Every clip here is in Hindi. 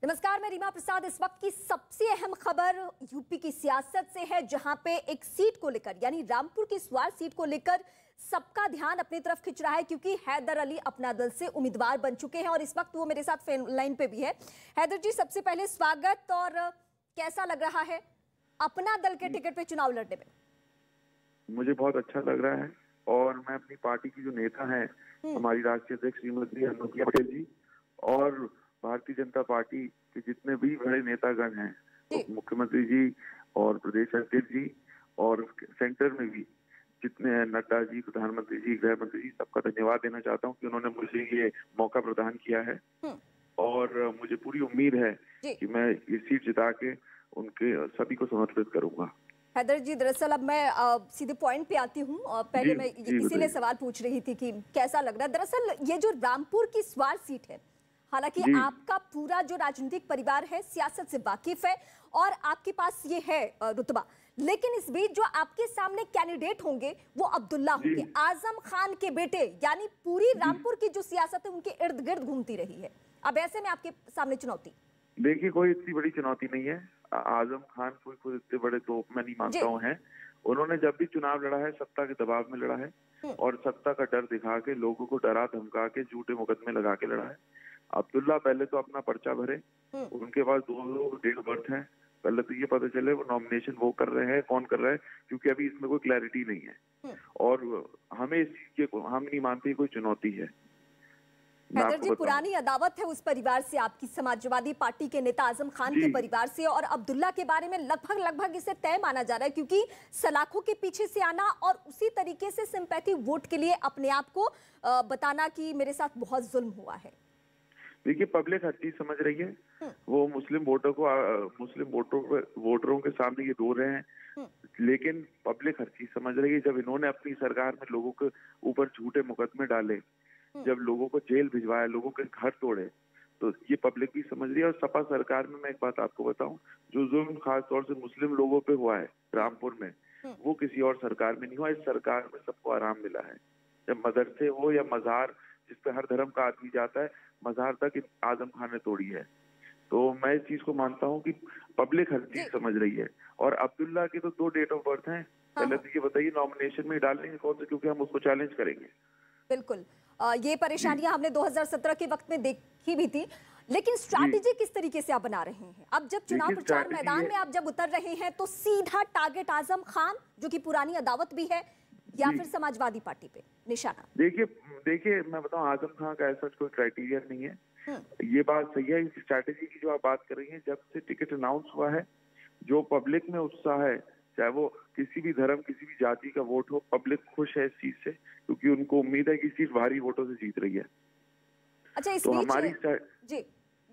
नमस्कार, मैं रीमा प्रसाद। इस वक्त की सबसे अहम खबर यूपी की सियासत से है, जहां पे एक सीट को लेकर यानी रामपुर की स्वार सीट को लेकर सबका ध्यान अपनी तरफ खिंच रहा है, क्योंकि हैदर अली अपना दल से उम्मीदवार बन चुके हैं और इस वक्त वो मेरे साथ फोन लाइन पे भी है। हैदर जी, सबसे पहले स्वागत। और कैसा लग रहा है अपना दल के टिकट पे चुनाव लड़ने में? मुझे बहुत अच्छा लग रहा है और मैं अपनी पार्टी की जो नेता हैं, हमारी राष्ट्रीय अध्यक्ष श्रीमती अनुप्रिया पटेल जी और भारतीय जनता पार्टी के जितने भी बड़े नेतागण हैं, तो मुख्यमंत्री जी और प्रदेश अध्यक्ष जी और सेंटर में भी जितने हैं, नड्डा जी, प्रधानमंत्री जी, गृह मंत्री जी, सबका धन्यवाद देना चाहता हूं कि उन्होंने मुझे ये मौका प्रदान किया है। और मुझे पूरी उम्मीद है कि मैं ये सीट जिता के उनके सभी को समर्पित करूंगा। हैदर जी, दरअसल अब मैं सीधे पॉइंट पे आती हूँ। पहले मैं इसीलिए सवाल पूछ रही थी कि कैसा लग रहा है। दरअसल ये जो रामपुर की स्वार सीट है, हालांकि आपका पूरा जो राजनीतिक परिवार है सियासत से वाकिफ है और आपके पास ये है रुतबा, लेकिन इस बीच जो आपके सामने कैंडिडेट होंगे वो अब्दुल्ला होंगे, आजम खान के बेटे। यानी पूरी रामपुर की जो सियासत है उनके इर्द गिर्द घूमती रही है। अब ऐसे में आपके सामने चुनौती? देखिए, कोई इतनी बड़ी चुनौती नहीं है। आजम खान कोई खुद इतने बड़े तो मैं नहीं मानता हूँ है। उन्होंने जब भी चुनाव लड़ा है सत्ता के दबाव में लड़ा है और सत्ता का डर दिखा के, लोगों को डरा धमका के, झूठे मुकदमे लगा के लड़ा है। अब्दुल्ला पहले तो अपना पर्चा भरे, उनके पास 2 डेट ऑफ बर्थ है। पहले तो ये पता चले वो नॉमिनेशन वो कर रहे हैं, कौन कर रहा है, क्योंकि अभी इसमें कोई क्लैरिटी नहीं है और हमें इस चीज के हम नहीं मानते कोई चुनौती है। हैदर जी, पुरानी अदावत है उस परिवार से, आपकी समाजवादी पार्टी के नेता आजम खान के परिवार से, और अब्दुल्ला के बारे में लगभग इसे तय माना जा रहा है, क्योंकि सलाखों के पीछे से आना और उसी तरीके से सिंपैथी वोट के लिए अपने आप को बताना कि मेरे साथ बहुत जुल्म हुआ है। देखिए, पब्लिक हर चीज समझ रही है। वो मुस्लिम वोटरों के सामने ये रो रहे हैं, लेकिन पब्लिक हर चीज समझ रही है। जब इन्होंने अपनी सरकार में लोगों के ऊपर झूठे मुकदमे डाले, जब लोगों को जेल भिजवाया, लोगों के घर तोड़े, तो ये पब्लिक भी समझ रही है। और सपा सरकार में मैं एक बात आपको बताऊं, जो जुल्म खास तौर से मुस्लिम लोगों पे हुआ है रामपुर में, वो किसी और सरकार में नहीं हुआ। इस सरकार में सबको आराम मिला है। जब मदरसे हो या मजार, जिसपे हर धर्म का आदमी जाता है, मजार तक आजम खान ने तोड़ी है। तो मैं इस चीज को मानता हूँ कि पब्लिक हर चीज समझ रही है। और अब्दुल्ला के तो 2 डेट ऑफ बर्थ हैं। पहले तो ये बताइए, नॉमिनेशन में डालेंगे कौन से, क्योंकि हम उसको चैलेंज करेंगे। बिल्कुल, ये परेशानियां हमने 2017 के वक्त में देखी भी थी, लेकिन स्ट्रैटेजी किस तरीके से आप बना रहे हैं? अब जब चुनाव प्रचार मैदान में आप जब उतर रहे हैं, तो सीधा टारगेट आजम खान, जो कि पुरानी अदावत भी है, या फिर समाजवादी पार्टी पे निशाना? देखिए मैं बताऊं, आजम खान का ऐसा कोई क्राइटेरिया नहीं है। ये बात सही है। इस स्ट्रैटेजी की जो आप बात कर रही हैं, जब से टिकट अनाउंस हुआ है, जो पब्लिक में उत्साह है, चाहे वो किसी भी धर्म, किसी भी जाति का वोट हो, पब्लिक खुश है इस चीज से, क्योंकि उनको उम्मीद है कि सीट भारी वोटों से जीत रही है। अच्छा, इस तो बीच हमारी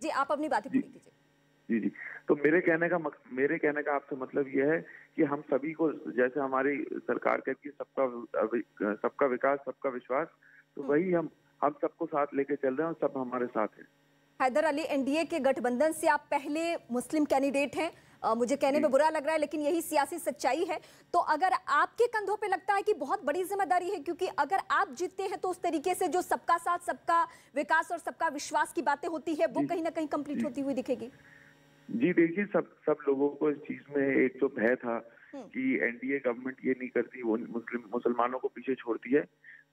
जी आप अपनी बातें पूरी कीजिए। जी। तो मेरे कहने का आपसे मतलब यह है कि हम सभी को, जैसे हमारी सरकार कहती है सबका विकास, सबका विश्वास, तो वही हम सबको साथ लेके चल रहे हैं और सब हमारे साथ हैं। हैदर अली, एनडीए के गठबंधन से आप पहले मुस्लिम कैंडिडेट हैं। मुझे कहने में बुरा लग रहा है, लेकिन यही सियासी सच्चाई है। तो अगर आपके कंधों पे लगता है कि बहुत बड़ी जिम्मेदारी है, क्योंकि अगर आप जीतते हैं तो उस तरीके से जो सबका साथ, सबका विकास और सबका विश्वास की बातें होती है, वो कहीं ना कहीं कंप्लीट होती हुई दिखेगी। जी देखिए, सब लोगों को इस चीज में एक तो भय था कि एनडीए गवर्नमेंट ये नहीं करती, वो मुसलमानों को पीछे छोड़ती है।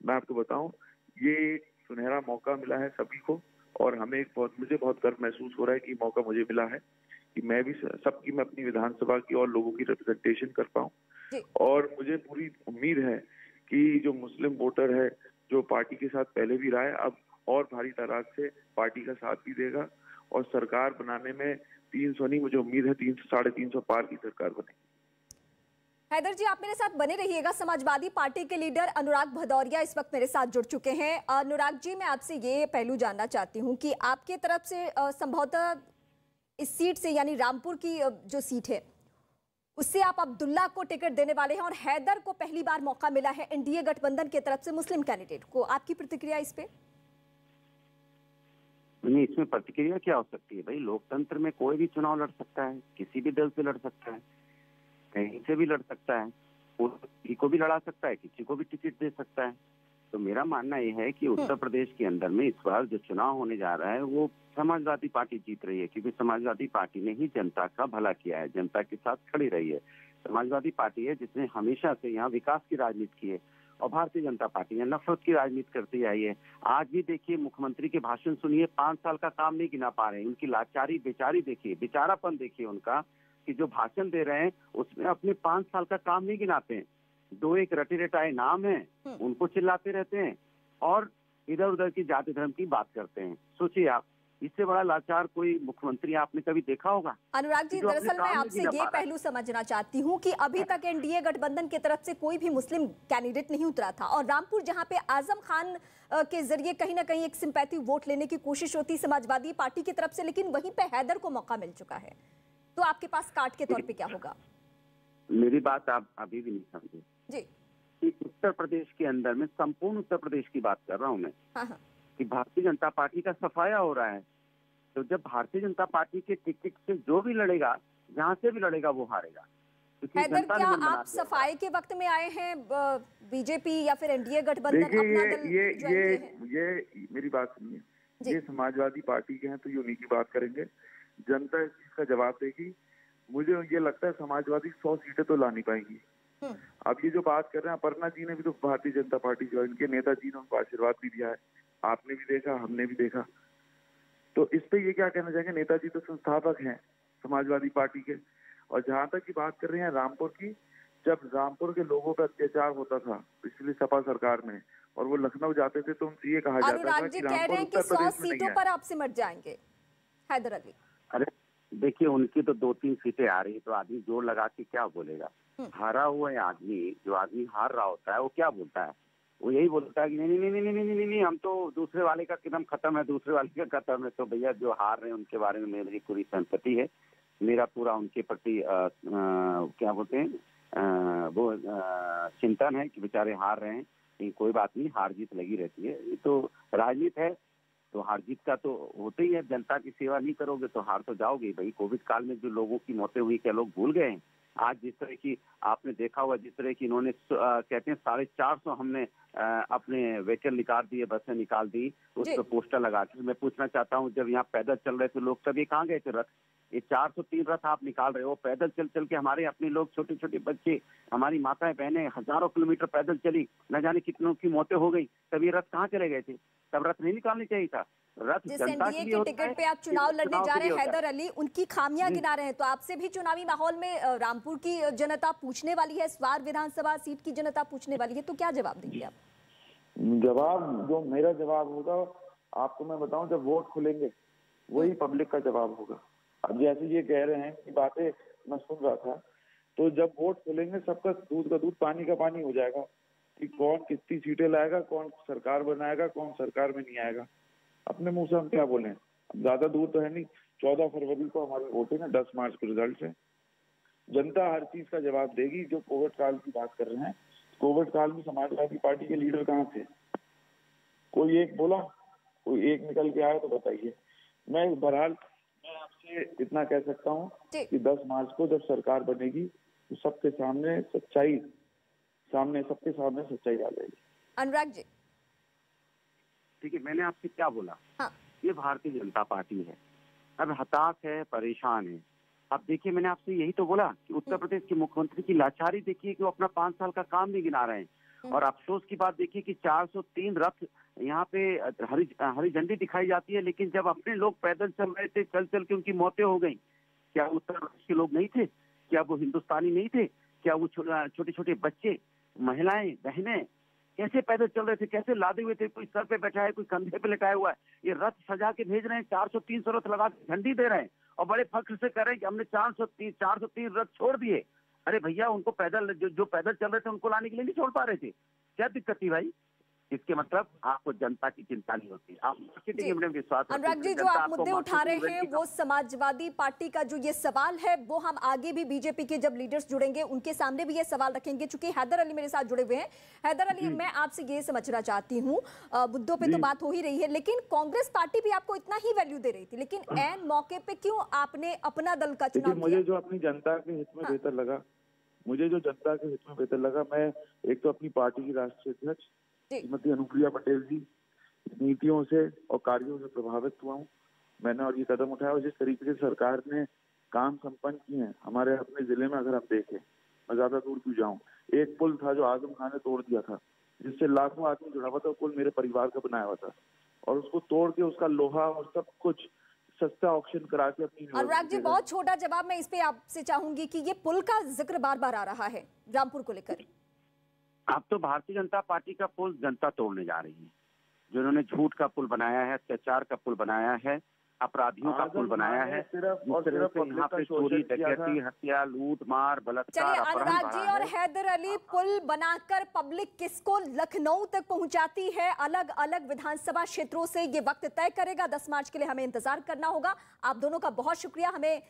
मैं आपको बताऊं, ये सुनहरा मौका मिला है सभी को, और मुझे बहुत गर्व महसूस हो रहा है कि मौका मुझे मिला है कि मैं भी सबकी, मैं अपनी विधानसभा की और लोगों की रिप्रेजेंटेशन कर पाऊं। और मुझे पूरी उम्मीद है कि जो मुस्लिम वोटर है, जो पार्टी के साथ पहले भी रहा है, अब और भारी तादाद से पार्टी का साथ भी देगा और सरकार बनाने में 300 नहीं, मुझे उम्मीद है 300 350 पार की सरकार बनेगी। हैदर जी, आप मेरे साथ बने रहिएगा। समाजवादी पार्टी के लीडर अनुराग भदौरिया इस वक्त मेरे साथ जुड़ चुके हैं। अनुराग जी, मैं आपसे ये पहलू जानना चाहती हूँ कि आपके तरफ से संभवतः इस सीट से, यानी रामपुर की जो सीट है, उससे आप अब्दुल्ला को टिकट देने वाले हैं और हैदर को पहली बार मौका मिला है एनडीए गठबंधन की तरफ से मुस्लिम कैंडिडेट को। आपकी प्रतिक्रिया इस पे? नहीं, इसमें प्रतिक्रिया क्या हो सकती है भाई? लोकतंत्र में कोई भी चुनाव लड़ सकता है, किसी भी दल से लड़ सकता है, कहीं से भी लड़ सकता है, किसी को भी लड़ा सकता है, किसी को भी टिकट दे सकता है। तो मेरा मानना यह है कि उत्तर प्रदेश के अंदर में इस बार जो चुनाव होने जा रहा है वो समाजवादी पार्टी जीत रही है, क्योंकि समाजवादी पार्टी ने ही जनता का भला किया है, जनता के साथ खड़ी रही है। समाजवादी पार्टी है जिसने हमेशा से यहाँ विकास की राजनीति की है, और भारतीय जनता पार्टी है नफरत की राजनीति करती आई है। आज भी देखिए, मुख्यमंत्री के भाषण सुनिए, 5 साल का काम नहीं गिना पा रहे हैं। उनकी लाचारी, बेचारी देखिए, बेचारापन देखिए उनका, कि जो भाषण दे रहे हैं उसमें अपने 5 साल का काम नहीं गिनाते हैं। 2-1 रटे रटाए नाम है, उनको चिल्लाते रहते हैं और इधर उधर की जाति धर्म की बात करते हैं। सोचिए आप, इससे बड़ा लाचार कोई मुख्यमंत्री आपने कभी देखा होगा? अनुराग जी, दरअसल मैं आपसे ये पहलू समझना चाहती हूँ कि अभी तक एनडीए गठबंधन की तरफ से कोई भी मुस्लिम कैंडिडेट नहीं उतरा था, और रामपुर जहाँ पे आजम खान के जरिए कहीं ना कहीं एक सिंपैथी वोट लेने की कोशिश होती समाजवादी पार्टी की तरफ से, लेकिन वहीं पे हैदर को मौका मिल चुका है, तो आपके पास कार्ड के तौर पे क्या होगा? मेरी बात आप अभी भी नहीं समझे जी। उत्तर प्रदेश के अंदर में, संपूर्ण उत्तर प्रदेश की बात कर रहा हूँ मैं, हाँ। कि भारतीय जनता पार्टी का सफाया हो रहा है। तो जब भारतीय जनता पार्टी के टिकट से जो भी लड़ेगा, जहाँ से भी लड़ेगा, वो हारेगा। हैदर, क्या आप सफाई के वक्त में आए हैं बीजेपी या फिर एनडीए गठबंधन अपना दल ये मेरी बात सुनिए, ये समाजवादी पार्टी के हैं तो ये उन्हीं की बात करेंगे, जनता इस चीज का जवाब देगी। मुझे ये लगता है समाजवादी 100 सीटें तो ला नहीं पाएंगी। अब ये जो बात कर रहे हैं, अपर्णा जी ने भी तो भारतीय जनता पार्टी ज्वाइन की, नेताजी ने उनको आशीर्वाद भी दिया है, आपने भी देखा, हमने भी देखा। तो इस पे ये क्या कहना चाहेंगे? नेताजी तो संस्थापक हैं समाजवादी पार्टी के। और जहां तक की बात कर रहे हैं रामपुर की, जब रामपुर के लोगों पर अत्याचार होता था पिछली सपा सरकार में, और वो लखनऊ जाते थे, तो उनसे ये कहा जाता था कि रामपुर उत्तर प्रदेश में नहीं है। 100 सीटों पर आप सिमट जाएंगे हैदर अली। अरे देखिए, उनकी तो 2-3 सीटें आ रही है, तो आदमी जोर लगा के क्या बोलेगा? हारा हुआ आदमी, जो आदमी हार रहा होता है, वो क्या बोलता है? वो यही बोलता है कि नहीं नहीं नहीं नहीं नहीं नहीं नहीं, हम तो दूसरे वाले का कदम खत्म है, दूसरे वाले का खत्म है। तो भैया, जो हार रहे हैं उनके बारे में मेरी पूरी संपत्ति है, मेरा पूरा उनके प्रति क्या बोलते हैं वो चिंतन है कि बेचारे हार रहे हैं। लेकिन कोई बात नहीं, हार जीत लगी रहती है, ये तो राजनीति है, तो हार जीत का तो होते ही है। जनता की सेवा नहीं करोगे तो हार तो जाओगे भाई। कोविड काल में जो लोगों की मौतें हुई, क्या लोग भूल गए हैं? आज जिस तरह की आपने देखा हुआ, जिस तरह की इन्होंने कहते हैं 450 हमने अपने व्हीकल निकाल दिए, बसें निकाल दी, उस पर पोस्टर लगा के। मैं पूछना चाहता हूँ, जब यहाँ पैदल चल रहे थे लोग, तब ये कहाँ गए थे रथ? ये 403 रथ आप निकाल रहे हो, पैदल चल चल के हमारे अपने लोग, छोटे छोटे बच्चे, हमारी माताएं बहनें हजारों किलोमीटर पैदल चली, न जाने कितनों की मौतें हो गई। तब ये रथ कहाँ चले गए थे? तब रथ नहीं निकालने चाहिए था। जिस एनडीए के टिकट पे आप चुनाव लड़ने जा रहे हैं हैदर अली, उनकी खामियां गिना रहे हैं, तो आपसे भी चुनावी माहौल में रामपुर की जनता पूछने वाली है, स्वार विधानसभा सीट की जनता पूछने वाली है, तो क्या जवाब देंगे आप? जवाब जो मेरा जवाब होगा आपको मैं बताऊं, जब वोट खुलेंगे वही पब्लिक का जवाब होगा। अब जैसे ये कह रहे हैं कि बातें मैं सुन रहा था, तो जब वोट खुलेंगे सबका दूध का दूध पानी का पानी हो जाएगा कि कौन कितनी सीटें लाएगा, कौन सरकार बनाएगा, कौन सरकार में नहीं आएगा। अपने मुंह से हम क्या बोले? ज्यादा दूर तो है नहीं, 14 फरवरी को हमारी वोटिंग है, 10 मार्च को रिजल्ट है। जनता हर चीज का जवाब देगी। जो कोविड काल की बात कर रहे हैं, कोविड काल में समाजवादी पार्टी के लीडर कहाँ थे? कोई एक बोला, कोई एक निकल के आया तो बताइए। मैं बहरहाल मैं आपसे इतना कह सकता हूँ कि 10 मार्च को जब सरकार बनेगी तो सबके सामने सच्चाई आ जाएगी। अनुराग जी, ठीक है, मैंने आपसे क्या बोला? हाँ। ये भारतीय जनता पार्टी है, अब हताश है, परेशान है। अब देखिए, मैंने आपसे यही तो बोला कि उत्तर प्रदेश के मुख्यमंत्री की लाचारी देखिए कि वो अपना 5 साल का काम नहीं गिना रहे हैं। और अफसोस की बात देखिए कि 403 रथ यहाँ पे हरी झंडी दिखाई जाती है, लेकिन जब अपने लोग पैदल चल रहे थे, चल चल के उनकी मौतें हो गई, क्या उत्तर प्रदेश के लोग नहीं थे? क्या वो हिंदुस्तानी नहीं थे? क्या वो छोटे छोटे बच्चे, महिलाएं, बहनें कैसे पैदल चल रहे थे, कैसे लादे हुए थे? कोई सर पे बैठा है, कोई कंधे पे लटाया हुआ है। ये रथ सजा के भेज रहे हैं, 400-300 रथ लगा के झंडी दे रहे हैं और बड़े फख्र से कह रहे हैं कि हमने 403 रथ छोड़ दिए। अरे भैया, उनको पैदल जो पैदल चल रहे थे उनको लाने के लिए नहीं छोड़ पा रहे थे? क्या दिक्कत थी भाई? इसके मतलब आपको जनता की चिंता नहीं होती, आप विश्वास। अनुराग जी, जो आप मुद्दे उठा रहे हैं वो समाजवादी पार्टी का जो ये सवाल है, वो हम आगे भी बीजेपी के जब लीडर्स जुड़ेंगे उनके सामने भी ये सवाल रखेंगे। चूंकि हैदर अली मेरे साथ जुड़े हुए हैं। हैदर अली, मैं आपसे ये समझना चाहती हूँ, मुद्दों पे तो बात हो ही रही है, लेकिन कांग्रेस पार्टी भी आपको इतना ही वैल्यू दे रही थी, लेकिन ऐन मौके पे क्यों आपने अपना दल का चुनाव किया? मुझे जो अपनी जनता के हित में बेहतर लगा, मैं एक तो अपनी पार्टी की राष्ट्रीय अध्यक्ष, श्रीमती अनुप्रिया पटेल जी नीतियों से और कार्यों से प्रभावित हुआ हूँ मैंने, और ये कदम उठाया। और जिस तरीके से सरकार ने काम संपन्न किए हैं हमारे अपने जिले में, अगर हम देखें, मैं ज्यादा दूर क्यों जाऊं, एक पुल था जो आजम खान ने तोड़ दिया था, जिससे लाखों आदमी जुड़ा हुआ था। पुल मेरे परिवार का बनाया हुआ था, और उसको तोड़ के उसका लोहा और सब कुछ सस्ता ऑक्शन करा के अपनी। अनुराग जी, बहुत छोटा जवाब मैं इस पे आपसे चाहूंगी कि ये पुल का जिक्र बार बार आ रहा है रामपुर को लेकर। अब तो भारतीय जनता पार्टी का पुल जनता तोड़ने जा रही है। जिन्होंने झूठ का पुल बनाया है, अत्याचार का पुल बनाया है, अपराधियों का पुल बनाया है, यहाँ पे चोरी, डकैती, हत्या, लूट मार, बलात्कार, चलिए अनुराग जी और हैदर अली, पुल बनाकर पब्लिक किसको लखनऊ तक पहुंचाती है अलग अलग विधानसभा क्षेत्रों से, ये वक्त तय करेगा। 10 मार्च के लिए हमें इंतजार करना होगा। आप दोनों का बहुत शुक्रिया हमें